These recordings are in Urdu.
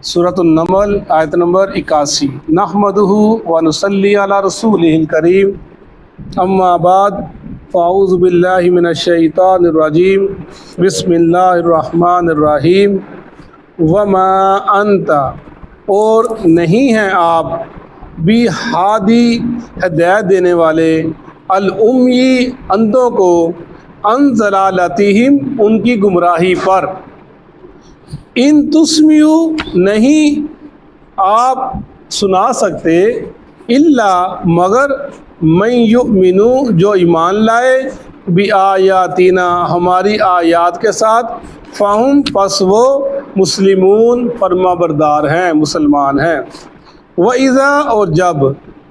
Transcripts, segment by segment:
سورۃ النمل آیت نمبر 81۔ نحمدہ و نصلی علی رسولہ الکریم، اما بعد فاعوذ باللہ من الشیطان الرجیم، بسم اللہ الرحمن الرحیم۔ وما انت، اور نہیں ہیں آپ، بھی ہادی ہدایت دینے والے، الامی اندھوں کو، ان ضلالتہم ان کی گمراہی پر، ان تسمیو نہیں آپ سنا سکتے، الا مگر من یؤمنو جو ایمان لائے، بآیاتنا ہماری آیات کے ساتھ، فہم پس وہ مسلمون فرما بردار ہیں، مسلمان ہیں۔ وَإِذَا اور جب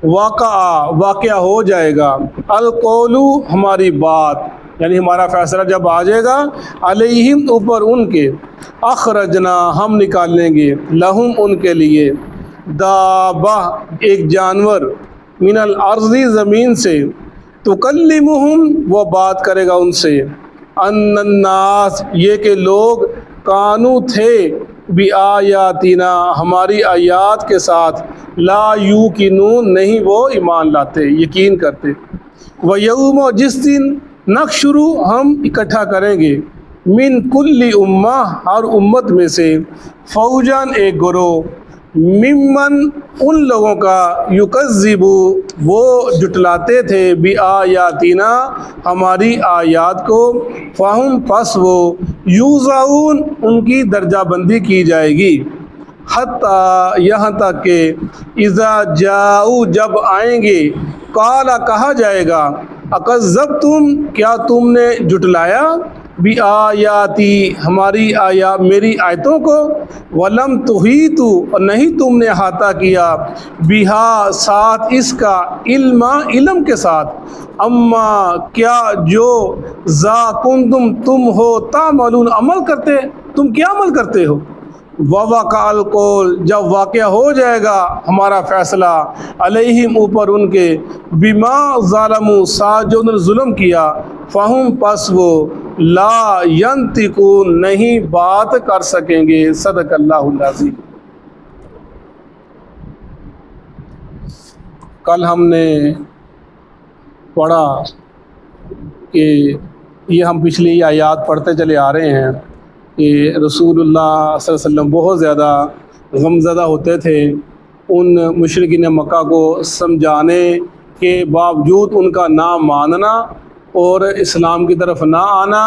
واقعہ ہو جائے گا، القول ہماری بات یعنی ہمارا فیصلہ جب آ جائے گا، علیہم اوپر ان کے، اخرجنا ہم نکالیں گے، لہم ان کے لیے، دابہ ایک جانور، من الارض زمین سے، تکلمہم وہ بات کرے گا ان سے، ان الناس یہ کہ لوگ، کانو تھے، بآیاتنا ہماری آیات کے ساتھ، لا یوقنون نہیں وہ ایمان لاتے، یقین کرتے۔ ویوم جس دن، نحشر ہم اکٹھا کریں گے، من کل امہ ہر امت میں سے، فوجاً ایک گروہ، ممن ان لوگوں کا، یکذب وہ جٹلاتے تھے، بآیاتنا ہماری آیات کو، فہم پس وہ، یوزعون ان کی درجہ بندی کی جائے گی، حتیٰ یہاں تک کہ، اذا جاؤ جب آئیں گے، قال کہا جائے گا، اکذبتم کیا تم نے جٹلایا، بآیاتی ہماری میری آیتوں کو، ولم تحیطوا اور نہیں تم نے احاطہ کیا، بہا ساتھ اس کا، علم کے ساتھ، اما کیا جو، ذا کنتم تم ہو، تعملون عمل کرتے، تم کیا عمل کرتے ہو۔ ووقع القول جب واقعہ ہو جائے گا ہمارا فیصلہ، علیہم اوپر ان کے، بما ظالموا ساتھ جو انہوں نے ظلم کیا، فہم پس وہ، لا ینطقون نہیں بات کر سکیں گے۔ صدق اللہ العظیم۔ کل ہم نے پڑھا کہ یہ ہم پچھلی آیات پڑھتے چلے آ رہے ہیں کہ رسول اللہ صلی اللہ علیہ وسلم بہت زیادہ غمزدہ ہوتے تھے ان مشرکین مکہ کو سمجھانے کے باوجود ان کا نہ ماننا اور اسلام کی طرف نہ آنا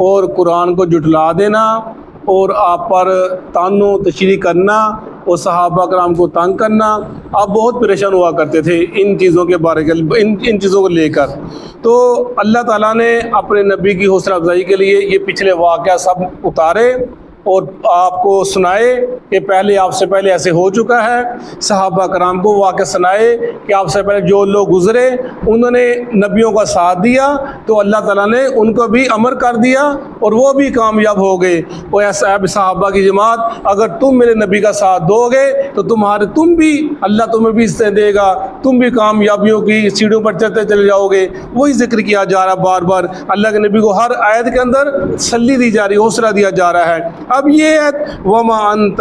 اور قرآن کو جھٹلا دینا اور آپ پر طعن و تشریح کرنا اور صحابہ کرام کو تنگ کرنا۔ آپ بہت پریشان ہوا کرتے تھے ان چیزوں کے بارے ان چیزوں کو لے کر۔ تو اللہ تعالیٰ نے اپنے نبی کی حوصلہ افزائی کے لیے یہ پچھلے واقعہ سب اتارے اور آپ کو سنائے کہ پہلے آپ سے پہلے ایسے ہو چکا ہے، صحابہ کرام کو واقعہ سنائے کہ آپ سے پہلے جو لوگ گزرے انہوں نے نبیوں کا ساتھ دیا تو اللہ تعالیٰ نے ان کو بھی امر کر دیا اور وہ بھی کامیاب ہو گئے۔ وہ ایسا صحابہ کی جماعت، اگر تم میرے نبی کا ساتھ دو گے تو تم بھی اللہ تمہیں بھی اس سے دے گا، تم بھی کامیابیوں کی سیڑھیوں پر چلتے چلے جاؤ گے۔ وہی ذکر کیا جا رہا بار بار، اللہ کے نبی کو ہر آیت کے اندر تسلی دی جا رہی، حوصلہ دیا جا رہا ہے۔ اب یہ ہے وما انت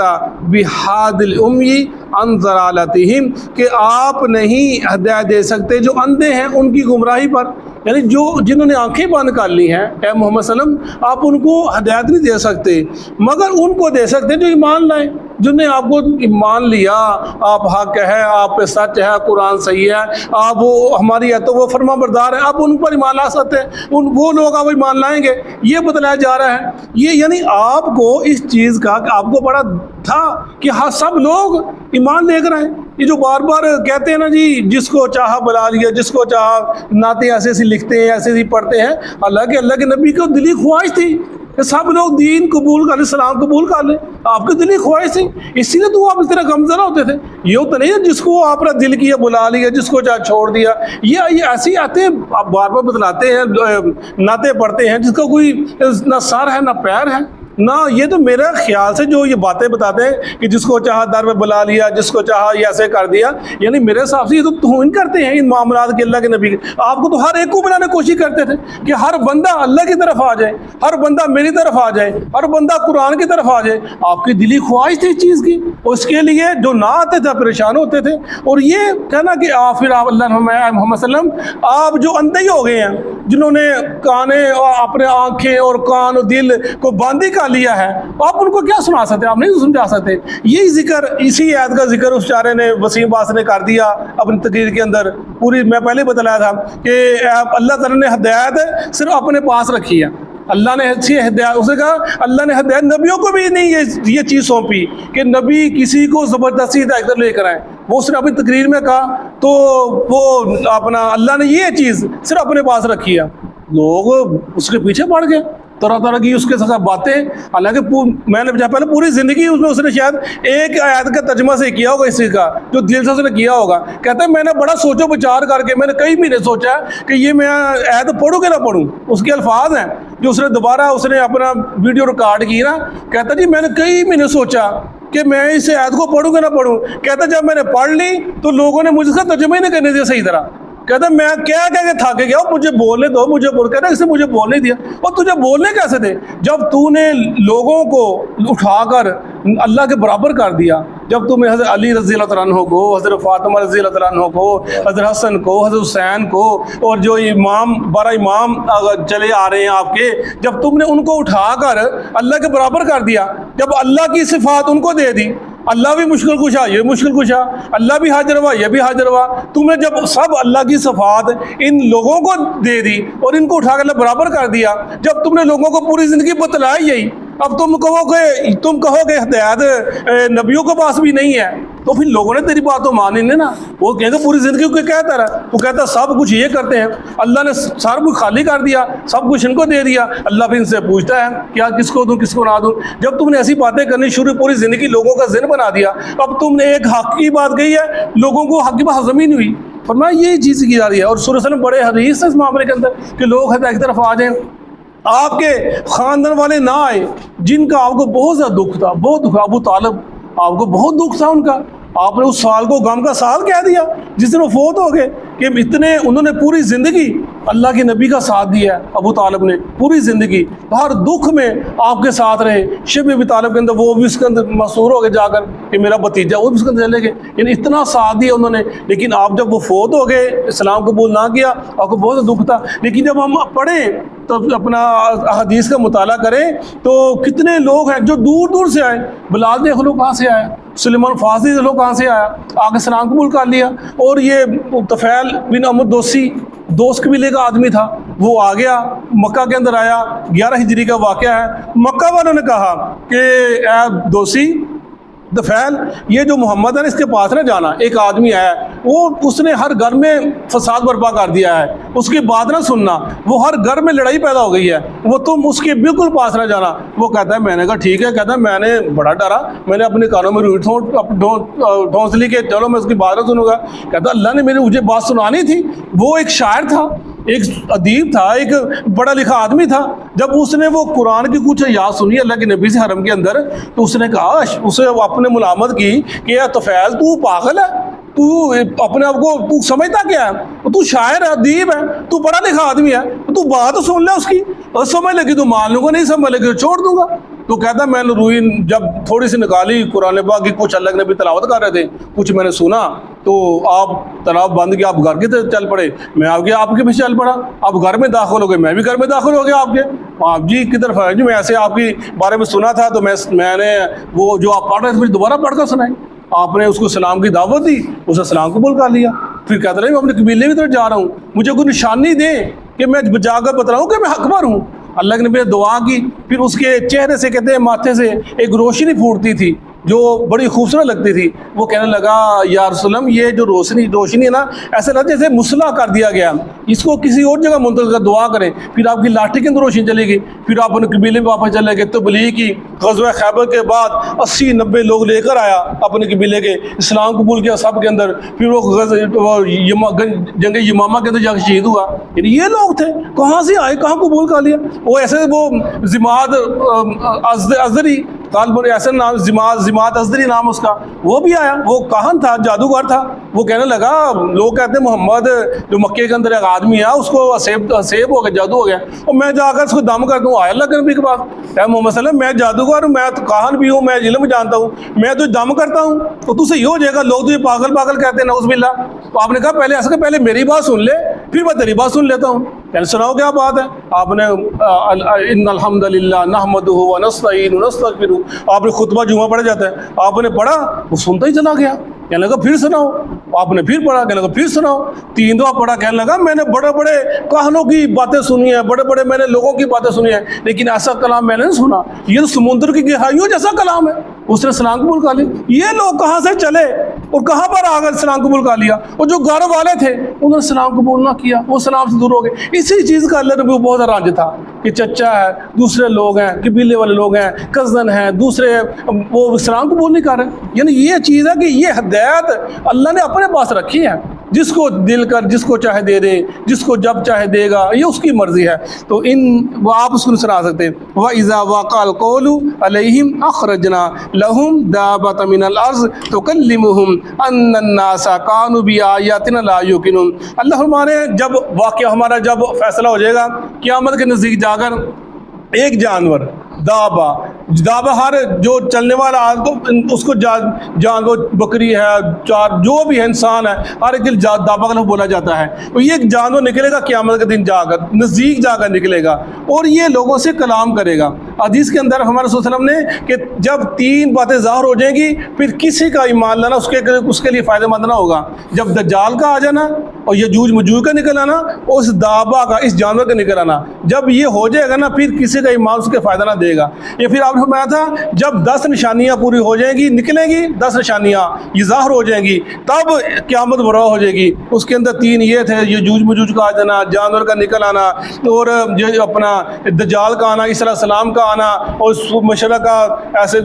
بہاد الامی عن ضلالتہم کہ آپ نہیں ہدایت دے سکتے جو اندھے ہیں ان کی گمراہی پر، یعنی جنہوں نے آنکھیں بند کر لی ہیں، اے محمد صلی اللہ علیہ وسلم آپ ان کو ہدایت نہیں دے سکتے، مگر ان کو دے سکتے جو ایمان لائیں، جن نے آپ کو ایمان لیا، آپ حق ہے، آپ پہ سچ ہے، قرآن صحیح ہے، آپ وہ ہماری ہے تو وہ فرما بردار ہیں، آپ ان پر ایمان لا سکتے ہیں، وہ لوگ آپ ایمان لائیں گے، یہ بتلایا جا رہا ہے۔ یہ یعنی آپ کو اس چیز کا کہ آپ کو بڑا تھا کہ ہاں سب لوگ ایمان لے کر آئیں۔ یہ جو بار بار کہتے ہیں نا جی جس کو چاہا بلا لیا، جس کو چاہا نعتیں ایسے ایسی لکھتے ہیں، ایسے ایسی پڑھتے ہیں، اللہ کے نبی کو دلی خواہش تھی کہ سب لوگ دین قبول کر لیں، اسلام قبول کر لیں، آپ کی دلی خواہش تھی، اسی لیے تو آپ اس طرح غمزدہ ہوتے تھے۔ یہ تو نہیں جس کو آپ نے دل کیا بلا لیا، جس کو چاہا چھوڑ دیا، یہ ایسی آتے ہیں آپ بار بار بتلاتے ہیں، نعتیں پڑھتے ہیں جس کا کوئی نہ سر ہے نہ پیر ہے، نہ یہ تو میرا خیال سے جو یہ باتیں بتاتے ہیں کہ جس کو چاہا در میں بلا لیا، جس کو چاہا یہ ایسے کر دیا، یعنی میرے حساب سے یہ تو توہین کرتے ہیں ان معاملات کے اللہ کے نبی کے۔ آپ کو تو ہر ایک کو بلانے کی کوشش کرتے تھے کہ ہر بندہ اللہ کی طرف آ جائے، ہر بندہ میری طرف آ جائے، ہر بندہ قرآن کی طرف آ جائے۔ آپ کی دلی خواہش تھی اس چیز کی، اور اس کے لیے جو نہ آتے تھے پریشان ہوتے تھے۔ اور یہ کہنا کہ پھر آپ اللہ محمد صلی اللہ علیہ وسلم آپ جو اندھے ہی ہو گئے ہیں، جنہوں نے کانے اور اپنے آنکھیں اور کان اور دل کو بند ہی کر لیا ہے، آپ ان کو کیا سنا سکتے؟ آپ نہیں سمجھا سکتے۔ یہی ذکر، اسی آیت کا ذکر اس چارے نے، وسیم باس نے کر دیا اپنی تقریر کے اندر۔ پوری میں پہلے بتلایا تھا کہ اللہ تعالیٰ نے ہدایت صرف اپنے پاس رکھی ہے۔ اللہ نے اچھی ہدایت، اسے کہا اللہ نے ہدایت نبیوں کو بھی نہیں یہ چیز سونپی کہ نبی کسی کو زبردستی ہدایت لے کر آئے۔ وہ اس نے اپنی تقریر میں کہا تو وہ اپنا اللہ نے یہ چیز صرف اپنے پاس رکھی ہے۔ لوگ اس کے پیچھے پڑ گئے، طرح طرح کی اس کے ساتھ باتیں۔ حالانکہ میں نے پہلے پوری زندگی اس نے شاید ایک آیت کا ترجمہ سے کیا ہوگا، اسی کا جو دل سے اس نے کیا ہوگا۔ کہتا ہے میں نے بڑا سوچو بچار کر کے، میں نے کئی مہینے سوچا کہ یہ میں آیت پڑھوں کہ نہ پڑھوں۔ اس کے الفاظ ہیں جو اس نے دوبارہ اس نے اپنا ویڈیو ریکارڈ کی نا، کہتا جی میں نے کئی مہینے سوچا کہ میں اس آیت کو پڑھوں کہ نہ پڑھوں۔ کہتا جب میں نے پڑھ لی تو لوگوں نے مجھ سے ترجمہ ہی نہیں کرنے دیا صحیح طرح۔ کہتا میں کیا کہ تھک گیا، مجھے بولنے دو، مجھے بول۔ کہتا اس نے مجھے بولنے دیا۔ اور تجھے بولنے کیسے دے جب تو نے لوگوں کو اٹھا کر اللہ کے برابر کر دیا؟ جب تم حضرت علی رضی اللہ عنہ کو، حضرت فاطمہ رضی اللہ عنہ کو، حضرت حسن کو، حضرت حسین کو، اور جو امام 12 امام چلے آ رہے ہیں آپ کے، جب تم نے ان کو اٹھا کر اللہ کے برابر کر دیا، جب اللہ کی صفات ان کو دے دی، اللہ بھی مشکل کشا، یہ مشکل کشا، اللہ بھی حاضر ہوا، یہ بھی حاضر ہوا، تم نے جب سب اللہ کی صفات ان لوگوں کو دے دی اور ان کو اٹھا کر اللہ برابر کر دیا، جب تم نے لوگوں کو پوری زندگی بتلائی یہی، اب تم کہو کہ ہدایت نبیوں کے پاس بھی نہیں ہے، تو پھر لوگوں نے تیری بات تو مانی نہیں نا۔ وہ کہیں گے پوری زندگی کو کہتا رہا، وہ کہتا سب کچھ یہ کرتے ہیں، اللہ نے سارا کچھ خالی کر دیا، سب کچھ ان کو دے دیا، اللہ پھر ان سے پوچھتا ہے کیا کس کو دوں کس کو نہ دوں۔ جب تم نے ایسی باتیں کرنی شروع، پوری زندگی لوگوں کا ذہن بنا دیا، اب تم نے ایک حق کی بات کہی ہے، لوگوں کو حق کی بات ہضم ہی نہیں ہوئی۔ فرمایا یہی چیز کی جا رہی ہے، اور سورہ وسلم بڑے حدیث ہے اس معاملے کے اندر کہ لوگ ہدایت کی طرف آ جائیں۔ آپ کے خاندان والے نہ آئے جن کا آپ کو بہت زیادہ دکھ تھا، بہت دکھ، ابو طالب آپ کو بہت دکھ تھا ان کا، آپ نے اس سال کو غم کا سال کہہ دیا جس دن وہ فوت ہو گئے، کہ اتنے انہوں نے پوری زندگی اللہ کے نبی کا ساتھ دیا ہے۔ ابو طالب نے پوری زندگی ہر دکھ میں آپ کے ساتھ رہے۔ شب ابی طالب کے اندر وہ بھی اس کے اندر مسحور ہو گئے جا کر کہ میرا بھتیجا، وہ بھی اس کے اندر چلے گئے، یعنی اتنا ساتھ دیا انہوں نے۔ لیکن آپ جب وہ فوت ہو گئے، اسلام قبول نہ کیا، آپ کو بہت دکھ تھا۔ لیکن جب ہم پڑھیں تو اپنا حدیث کا مطالعہ کریں تو کتنے لوگ ہیں جو دور دور سے آئے۔ بلال دیکھ لو کہاں سے آیا، سلیمان فارسی دیکھ لو کہاں سے آیا، آگے اسلام قبول کر لیا۔ اور یہ طفیل بن عمرو دوسی، دوست قبیلے کا آدمی تھا، وہ آ گیا مکہ کے اندر آیا، 11 ہجری کا واقعہ ہے۔ مکہ والوں نے کہا کہ اے دوسی طفیل، یہ جو محمد ہے اس کے پاس نہ جانا، ایک آدمی ہے وہ اس نے ہر گھر میں فساد برپا کر دیا ہے، اس کی بات نہ سننا، وہ ہر گھر میں لڑائی پیدا ہو گئی ہے، وہ تم اس کے بالکل پاس نہ جانا۔ وہ کہتا ہے میں نے کہا ٹھیک ہے، کہتا ہے میں نے بڑا ڈرا، میں نے اپنے کانوں میں روئی ڈھونس لی کہ چلو میں اس کی بات نہ سنوں گا۔ کہتا اللہ نے مجھے بات سنانی تھی۔ وہ ایک شاعر تھا، ایک ادیب تھا، ایک پڑھا لکھا آدمی تھا۔ جب اس نے وہ قرآن کی کچھ یاد سنی اللہ کے نبی سے حرم کے اندر، تو اس نے کہا، اسے اپنے ملامت کی کہ اے طفیل تو پاگل ہے، تو اپنے آپ کو تو سمجھتا کیا ہے، تو شاعر ہے، ادیب ہے، تو پڑھا لکھا آدمی ہے، تو بات تو سن لے اس کی، اور سمجھ لگی تو مان لوں گا، نہیں سمجھ لگی تو چھوڑ دوں گا۔ تو کہتا میں نے روئی جب تھوڑی سی نکالی قرآن پاک کی، کچھ اللہ کے نبی تلاوت کر رہے تھے، کچھ میں نے سنا، تو آپ تلاوت بند کیا، آپ گھر کی طرف چل پڑے، میں آپ کے پیچھے چل پڑا، آپ گھر میں داخل ہو گئے، میں بھی گھر میں داخل ہو گیا آپ کے۔ آپ جی کی طرف ہے جی، میں ایسے آپ کے بارے میں سنا تھا، تو میں نے وہ جو آپ پڑھ رہے تھے دوبارہ پڑھ کر سنائی۔ آپ نے اس کو سلام کی دعوت دی، اسے سلام قبول کر لیا۔ پھر کہتا رہے میں اپنے قبیلے کی طرف جا رہا ہوں، مجھے کوئی نشانی دے کہ میں جا کر بتلاؤں کہ میں حقبر ہوں۔ اللہ کے نبی نے دعا کی، پھر اس کے چہرے سے، کہتے ہیں ماتھے سے ایک روشنی پھوٹتی تھی، جو بڑی خوبصورت لگتی تھی، وہ کہنے لگا یا رسول اللہ یہ جو روشنی ہے نا، ایسا لگتا ہے جیسے مسلح کر دیا گیا، اس کو کسی اور جگہ منتقل کر، دعا کریں۔ پھر آپ کی لاٹھی کے اندر روشنی چلے گی، پھر آپ اپنے قبیلے میں واپس چلے گئے۔ تبلیغ کی غزوہ خیبر کے بعد 80-90 لوگ لے کر آیا اپنے قبیلے کے، اسلام قبول کیا سب کے اندر، پھر وہ جنگ یمامہ کے اندر جا کے شہید ہوا۔ یعنی یہ لوگ تھے، کہاں سے آئے، کہاں قبول کر لیا؟ وہ ایسے وہ زماد ازری، غالباً ایسا نام زماد ازری نام اس کا، وہ بھی آیا، وہ کاہن تھا، جادوگر تھا۔ وہ کہنے لگا، لوگ کہتے ہیں محمد جو مکے کے اندر ایک آدمی ہے اس کو سیب ہو گیا، جادو ہو گیا، اور میں جا کر اس کو دم کر دوں، آیا اللہ کے نبی کے پاس، اے محمد صلی اللہ علیہ وسلم میں جادوگر ہوں، میں تو کاہن بھی ہوں، میں علم جانتا ہوں، میں تو دم کرتا ہوں تو تجھ سے یہ ہو جائے گا، لوگ تجھے پاگل کہتے ہیں، نعوذ باللہ۔ تو آپ نے کہا پہلے ایسا کہ پہلے میری بات سن لے، پھر میں تیری بات سن لیتا ہوں۔ کہنے سناؤ کیا بات ہے؟ آپ نے ان الحمد للہ نحمدہ ونستعینہ ونستغفرہ، آپ نے خطبہ جمعہ پڑھا جاتا ہے، آپ نے پڑھا، وہ سنتا ہی چلا گیا، کہنے لگا پھر سناؤ، آپ نے پھر پڑھا، کہنے لگا پھر سناؤ، 3 دفعہ پڑھا، کہنے لگا میں نے بڑے بڑے کہانوں کی باتیں سنی ہیں، بڑے بڑے میں نے لوگوں کی باتیں سنی ہیں، لیکن ایسا کلام میں نے نہیں سنا، یہ تو سمندر کی گہرائیوں جیسا کلام ہے۔ اس نے اسلام قبول کر لیا۔ یہ لوگ کہاں سے چلے اور کہاں پر آ کر اسلام قبول کر لیا، اور جو گھر والے تھے انہوں نے اسلام قبول نہ کیا، وہ اسلام سے دور ہو گئے۔ اسی چیز کا اللہ نبی بہت رانج تھا کہ چچا ہے، دوسرے لوگ ہیں، قبیلے والے لوگ ہیں، کزن ہیں، دوسرے وہ اسلام قبول نہیں کر رہے۔ یعنی یہ چیز ہے کہ یہ ہدایت اللہ نے اپنے پاس رکھی ہے، جس کو دل کر جس کو چاہے دے دے، جس کو جب چاہے دے گا، یہ اس کی مرضی ہے۔ تو وہ آپ اس کو نہیں سنا سکتے۔ وَإِذَا وَقَعَ الْقَوْلُ عَلَيْهِمْ أَخْرَجْنَا لَهُمْ دَابَّةً مِنَ الْأَرْضِ تُكَلِّمُهُمْ أَنَّ النَّاسَ كَانُوا بِآيَاتِنَا لَا يُوقِنُونَ۔ اللہ ہمارے جب واقعہ ہمارا جب فیصلہ ہو جائے گا قیامت کے نزدیک جا کر، ایک جانور دابا ہر جو چلنے والا اس کو جانور، بکری ہے، چار جو بھی ہے، انسان ہے، ہر ایک دابا کا لفظ بولا جاتا ہے۔ تو یہ ایک جانور نکلے گا قیامت کے دن جا کر، نزدیک جا کر نکلے گا، اور یہ لوگوں سے کلام کرے گا۔ حدیث کے اندر ہمارے رسول صلی اللہ علیہ وسلم نے کہ جب 3 باتیں ظاہر ہو جائیں گی، پھر کسی کا ایمان لانا اس کے لیے فائدہ مند نہ ہوگا۔ جب دجال کا آ جانا اور یجوج مجوج کا نکل آنا، اور اس دابا کا، اس جانور کا نکل آنا، جب یہ ہو جائے گا نا، پھر کسی کا ایمان اس کے فائدہ نہ دے گا۔ یہ پھر آپ نے فرمایا تھا جب 10 نشانیاں پوری ہو جائیں گی، نکلیں گی 10 نشانیاں، یہ ظاہر ہو جائیں گی، تب قیامت برپا ہو جائے گی۔ اس کے اندر 3 یہ تھے، یجوج مجوج کا آ جانا، جانور کا نکل آنا، اور جو اپنا دجال کا آنا، عیسیٰ علیہ السلام کا آنا، اور مشرق کا ایسے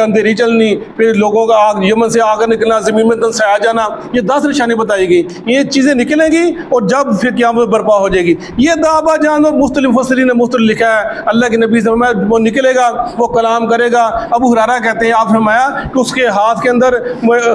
اندھیری چلنی، پھر لوگوں کا آگ یمن سے آگ نکلنا، زمین میں دل سے آ جانا، یہ 10 نشانی بتائی گئی۔ یہ چیزیں نکلیں گی اور جب پھر قیامت برپا ہو جائے گی۔ یہ دابا جانور مختلف مفسرین نے مختلف لکھا ہے۔ اللہ کے نبی سے فرمایا وہ نکلے گا، وہ کلام کرے گا۔ ابو ہریرہ کہتے ہیں آپ فرمایا کہ اس کے ہاتھ کے اندر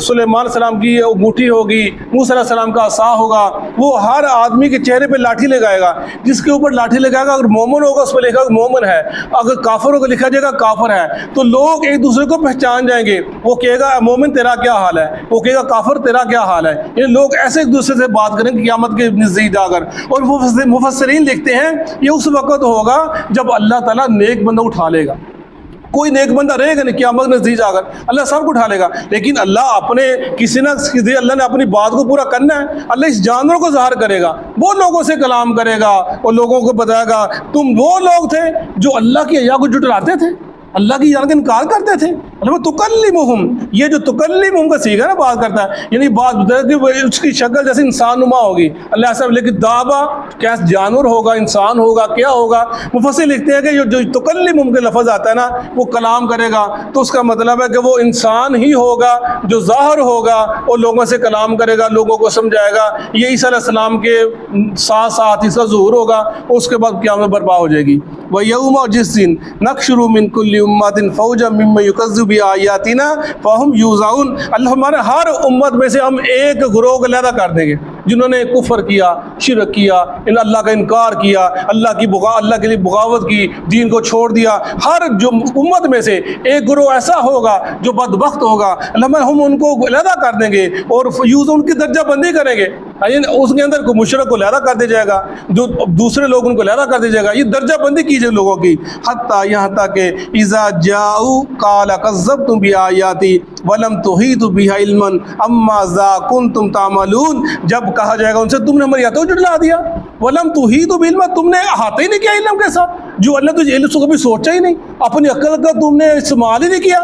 سلیمان علیہ السلام کی انگوٹھی ہوگی، موسیٰ علیہ السلام کا عصا ہوگا، وہ ہر آدمی کے چہرے پہ لاٹھی لگائے گا، جس کے اوپر لاٹھی لگائے گا، اگر مومن ہوگا اس پہ لکھا گا مومن ہے، اگر کافر ہوگا لکھا جائے گا کافر ہے۔ تو لوگ ایک دوسرے کو پہچان جائیں گے، وہ کہے گا مومن تیرا کیا حال ہے، وہ کہے گا کافر تیرا کیا حال ہے۔ یہ لوگ ایسے ایک دوسرے سے بات کریں گے قیامت کے نزدیک جا کر۔ اور مفسرین لکھتے ہیں یہ اس وقت ہوگا جب اللہ تعالیٰ نیک بندہ اٹھا لے گا۔ کوئی نیک بندہ رہے گا نہیں قیامت نزدیک جا کر، اللہ سب کو اٹھا لے گا، لیکن اللہ اپنے کسی نہ کسی اللہ نے اپنی بات کو پورا کرنا ہے، اللہ اس جانور کو ظاہر کرے گا، وہ لوگوں سے کلام کرے گا اور لوگوں کو بتائے گا تم وہ لوگ تھے جو اللہ کی حیا کو جھٹلاتے تھے، اللہ کی یاد کا انکار کرتے تھے۔ تکلمہم، یہ جو تکلمہم کا صیغہ ہے نا، بات کرتا ہے، یعنی بات بتایا کہ اس کی شکل جیسے انسان نما ہوگی اللہ ایسا، لیکن دابا کیا جانور ہوگا، انسان ہوگا، کیا ہوگا؟ مفسر لکھتے ہیں کہ جو تکلمہم کے لفظ آتا ہے نا، وہ کلام کرے گا، تو اس کا مطلب ہے کہ وہ انسان ہی ہوگا جو ظاہر ہوگا اور لوگوں سے کلام کرے گا، لوگوں کو سمجھائے گا۔ یہ عیسیٰ علیہ السلام کے ساتھ اس کا ظہور ہوگا، اور اس کے بعد قیامت برپا ہو جائے گی۔ وَيَوْمَ اور جس دن نَحْشُرُ مِنْ كُلِّ أُمَّةٍ فَوْجًا مِّمَّن يُكَذِّبُ بِآيَاتِنَا فَهُمْ يُوزَعُونَ۔ اللہ ہمارے ہر امت میں سے ہم ایک گروہ کو علیحدہ کر دیں گے جنہوں نے کفر کیا، شرک کیا، اللہ کا انکار کیا، اللہ کے لیے بغاوت کی، دین کو چھوڑ دیا۔ ہر جو امت میں سے ایک گروہ ایسا ہوگا جو بدبخت ہوگا، اللہ ہم ان کو علیحدہ کر دیں گے اور ان کی درجہ بندی کریں گے۔ اس کے اندر مشرک کو علیحدہ کر دیا جائے گا، جو دوسرے لوگ ان کو علیحدہ کر دیا جائے گا، یہ درجہ بندی کی جائے لوگوں کی، حتیٰ یہاں تک کہ اذا جاؤ قال کذبتم بآیاتی ولم تحیطوا بها علما اما ذا کنتم تعملون، جب کہا جائے گا ان سے تم نے ہماری آیتوں کو جھٹلا دیا، ولم تحیطوا بعلم، تم نے احاطہ ہی نہیں کیا علم کے ساتھ، جو اللہ تجھے علم سے کبھی سوچا ہی نہیں، اپنی عقل کا تم نے استعمال ہی نہیں کیا،